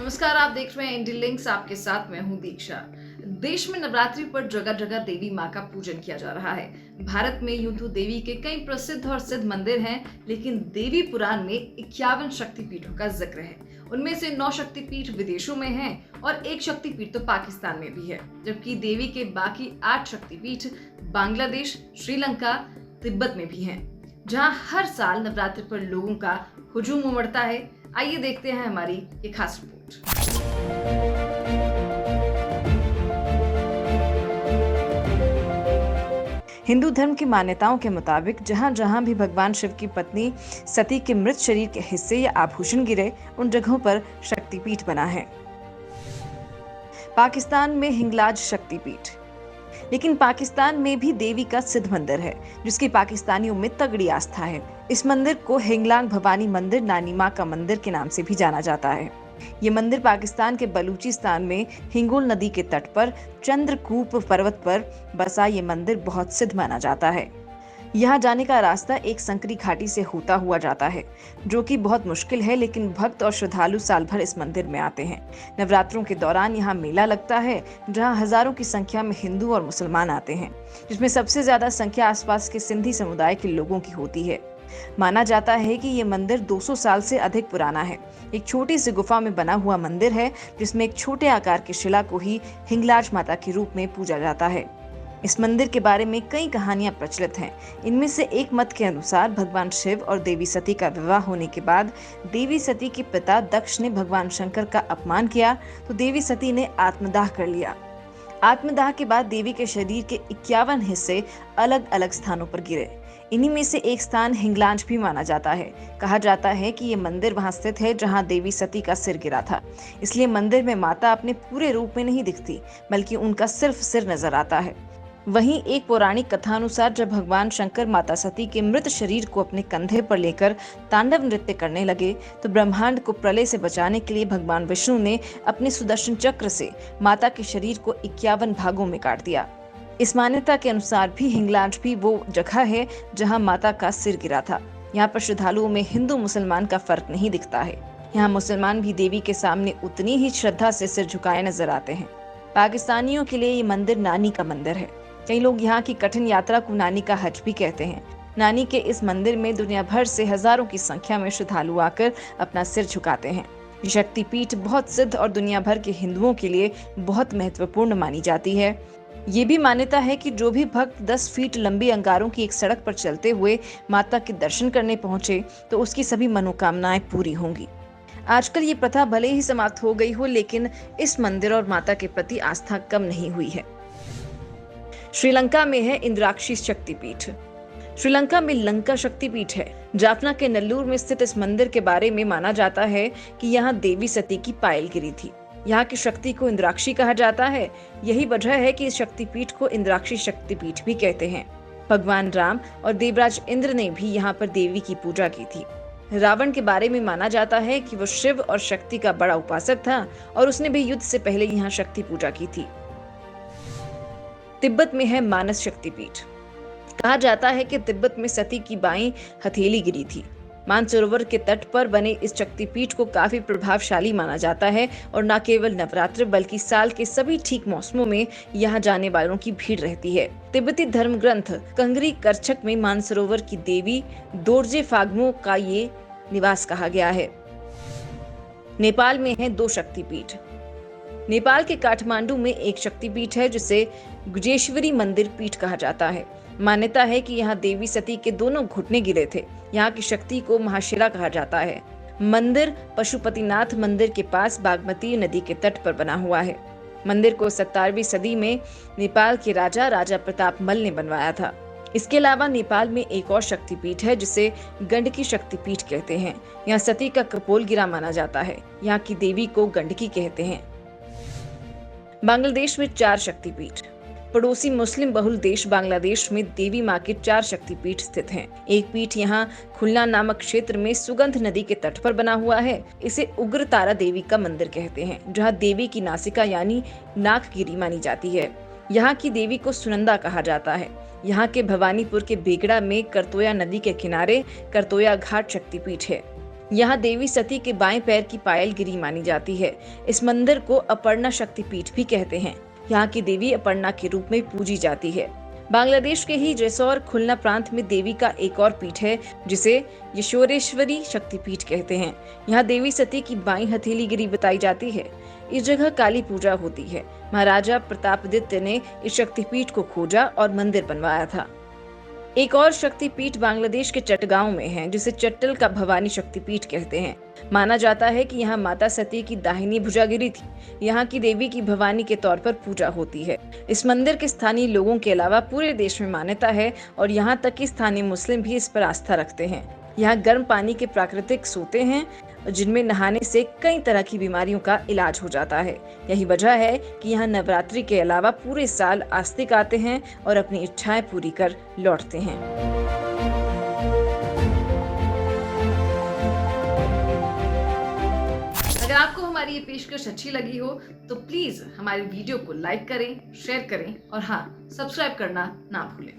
नमस्कार, आप देख रहे हैं इंडी लिंक्स। आपके साथ मैं हूं दीक्षा। देश में नवरात्रि पर जगह जगह देवी मां का पूजन किया जा रहा है। भारत में यूं तो देवी के कई प्रसिद्ध और सिद्ध मंदिर हैं, लेकिन देवी पुराण में 51 शक्तिपीठों का जिक्र है। उनमें से 9 शक्तिपीठ विदेशों में हैं और एक शक्तिपीठ तो पाकिस्तान में भी है, जबकि देवी के बाकी 8 शक्तिपीठ बांग्लादेश, श्रीलंका, तिब्बत में भी हैं, जहां हर साल नवरात्रि पर लोगों का हुजूम उमड़ता है। आइए देखते हैं हमारी ये खास रिपोर्ट। हिंदू धर्म की मान्यताओं के मुताबिक जहां जहां भी भगवान शिव की पत्नी सती के मृत शरीर के हिस्से या आभूषण गिरे, उन जगहों पर शक्तिपीठ बना है। पाकिस्तान में हिंगलाज शक्तिपीठ, लेकिन पाकिस्तान में भी देवी का सिद्ध मंदिर है, जिसकी पाकिस्तानियों में तगड़ी आस्था है। इस मंदिर को हिंगलांग भवानी मंदिर, नानी मां का मंदिर के नाम से भी जाना जाता है। ये मंदिर पाकिस्तान के बलूचिस्तान में हिंगोल नदी के तट पर चंद्रकूप पर्वत पर बसा ये मंदिर बहुत सिद्ध माना जाता है। यहाँ जाने का रास्ता एक संकरी घाटी से होता हुआ जाता है, जो कि बहुत मुश्किल है, लेकिन भक्त और श्रद्धालु साल भर इस मंदिर में आते हैं। नवरात्रों के दौरान यहाँ मेला लगता है, जहाँ हजारों की संख्या में हिंदू और मुसलमान आते हैं, जिसमें सबसे ज्यादा संख्या आसपास के सिंधी समुदाय के लोगों की होती है। माना जाता है कि ये मंदिर 200 साल से अधिक पुराना है। एक छोटी सी गुफा में बना हुआ मंदिर है, जिसमें एक छोटे आकार की शिला को ही हिंगलाज माता के रूप में पूजा जाता है। इस मंदिर के बारे में कई कहानियां प्रचलित हैं। इनमें से एक मत के अनुसार भगवान शिव और देवी सती का विवाह होने के बाद देवी सती के पिता दक्ष ने भगवान शंकर का अपमान किया, तो देवी सती ने आत्मदाह कर लिया। आत्मदाह के बाद देवी के शरीर के 51 हिस्से अलग अलग स्थानों पर गिरे। इन्हीं में से एक स्थान हिंगलाज भी माना जाता है। कहा जाता है कि ये मंदिर वहां स्थित है जहां देवी सती का सिर गिरा था। इसलिए मंदिर में माता अपने पूरे रूप में नहीं दिखती, बल्कि उनका सिर्फ सिर नजर आता है। वहीं एक पौराणिक कथानुसार जब भगवान शंकर माता सती के मृत शरीर को अपने कंधे पर लेकर तांडव नृत्य करने लगे, तो ब्रह्मांड को प्रलय से बचाने के लिए भगवान विष्णु ने अपने सुदर्शन चक्र से माता के शरीर को 51 भागों में काट दिया। इस मान्यता के अनुसार भी हिंगलाज भी वो जगह है जहां माता का सिर गिरा था। यहाँ पर श्रद्धालुओं में हिंदू मुसलमान का फर्क नहीं दिखता है। यहाँ मुसलमान भी देवी के सामने उतनी ही श्रद्धा से सिर झुकाए नजर आते हैं। पाकिस्तानियों के लिए ये मंदिर नानी का मंदिर है। कई लोग यहाँ की कठिन यात्रा को नानी का हज भी कहते हैं। नानी के इस मंदिर में दुनिया भर से हजारों की संख्या में श्रद्धालु आकर अपना सिर झुकाते हैं। ये शक्तिपीठ बहुत सिद्ध और दुनिया भर के हिंदुओं के लिए बहुत महत्वपूर्ण मानी जाती है। ये भी मान्यता है कि जो भी भक्त 10 फीट लंबी अंगारों की एक सड़क पर चलते हुए माता के दर्शन करने पहुंचे, तो उसकी सभी मनोकामनाएं पूरी होंगी। आजकल ये प्रथा भले ही समाप्त हो गई हो, लेकिन इस मंदिर और माता के प्रति आस्था कम नहीं हुई है। श्रीलंका में है इंद्राक्षी शक्तिपीठ। श्रीलंका में लंका शक्तिपीठ है। जाफना के नल्लूर में स्थित इस मंदिर के बारे में माना जाता है कि यहाँ देवी सती की पायल गिरी थी। यहाँ की शक्ति को इंद्राक्षी कहा जाता है। यही वजह है कि इस शक्तिपीठ को इंद्राक्षी शक्तिपीठ भी कहते हैं। भगवान राम और देवराज इंद्र ने भी यहाँ पर देवी की पूजा की थी। रावण के बारे में माना जाता है कि वो शिव और शक्ति का बड़ा उपासक था और उसने भी युद्ध से पहले यहाँ शक्ति पूजा की थी। तिब्बत में है मानस शक्तिपीठ। कहा जाता है कि तिब्बत में सती की बाईं हथेली गिरी थी। मानसरोवर के तट पर बने इस शक्तिपीठ को काफी प्रभावशाली माना जाता है और न केवल नवरात्र बल्कि साल के सभी ठीक मौसमों में यहाँ जाने वालों की भीड़ रहती है। तिब्बती धर्म ग्रंथ कंगरी करछक में मानसरोवर की देवी दोरजे फागमो का ये निवास कहा गया है। नेपाल में है 2 शक्तिपीठ। नेपाल के काठमांडू में एक शक्तिपीठ है, जिसे गुजेश्वरी मंदिर पीठ कहा जाता है। मान्यता है कि यहाँ देवी सती के दोनों घुटने गिरे थे। यहाँ की शक्ति को महाशिला कहा जाता है। मंदिर पशुपतिनाथ मंदिर के पास बागमती नदी के तट पर बना हुआ है। मंदिर को 17वीं सदी में नेपाल के राजा प्रताप मल ने बनवाया था। इसके अलावा नेपाल में एक और शक्तिपीठ है, जिसे गंडकी शक्तिपीठ कहते हैं। यहाँ सती का कपोल गिरा माना जाता है। यहाँ की देवी को गंडकी कहते हैं। बांग्लादेश में 4 शक्तिपीठ। पड़ोसी मुस्लिम बहुल देश बांग्लादेश में देवी मां के 4 शक्तिपीठ स्थित हैं। एक पीठ यहाँ खुलना नामक क्षेत्र में सुगंध नदी के तट पर बना हुआ है। इसे उग्र तारा देवी का मंदिर कहते हैं, जहाँ देवी की नासिका यानी नाकगिरी मानी जाती है। यहाँ की देवी को सुनंदा कहा जाता है। यहाँ के भवानीपुर के बेगड़ा में करतोया नदी के किनारे करतोया घाट शक्तिपीठ है। यहाँ देवी सती के बाएं पैर की पायल गिरी मानी जाती है। इस मंदिर को अपर्णा शक्तिपीठ भी कहते हैं। यहाँ की देवी अपर्णा के रूप में पूजी जाती है। बांग्लादेश के ही जेसौर खुलना प्रांत में देवी का एक और पीठ है जिसे यशोरेश्वरी शक्तिपीठ कहते हैं। यहाँ देवी सती की बाईं हथेली गिरी बताई जाती है। इस जगह काली पूजा होती है। महाराजा प्रतापादित्य ने इस शक्तिपीठ को खोजा और मंदिर बनवाया था। एक और शक्तिपीठ बांग्लादेश के चटगांव में है जिसे चट्टल का भवानी शक्तिपीठ कहते हैं। माना जाता है कि यहाँ माता सती की दाहिनी भुजा गिरी थी। यहाँ की देवी की भवानी के तौर पर पूजा होती है। इस मंदिर के स्थानीय लोगों के अलावा पूरे देश में मान्यता है और यहाँ तक कि स्थानीय मुस्लिम भी इस पर आस्था रखते हैं। यहाँ गर्म पानी के प्राकृतिक सोते हैं जिनमें नहाने से कई तरह की बीमारियों का इलाज हो जाता है। यही वजह है कि यहाँ नवरात्रि के अलावा पूरे साल आस्तिक आते हैं और अपनी इच्छाएं पूरी कर लौटते हैं। अगर आपको हमारी ये पेशकश अच्छी लगी हो तो प्लीज हमारी वीडियो को लाइक करें, शेयर करें और हाँ, सब्सक्राइब करना ना भूलें।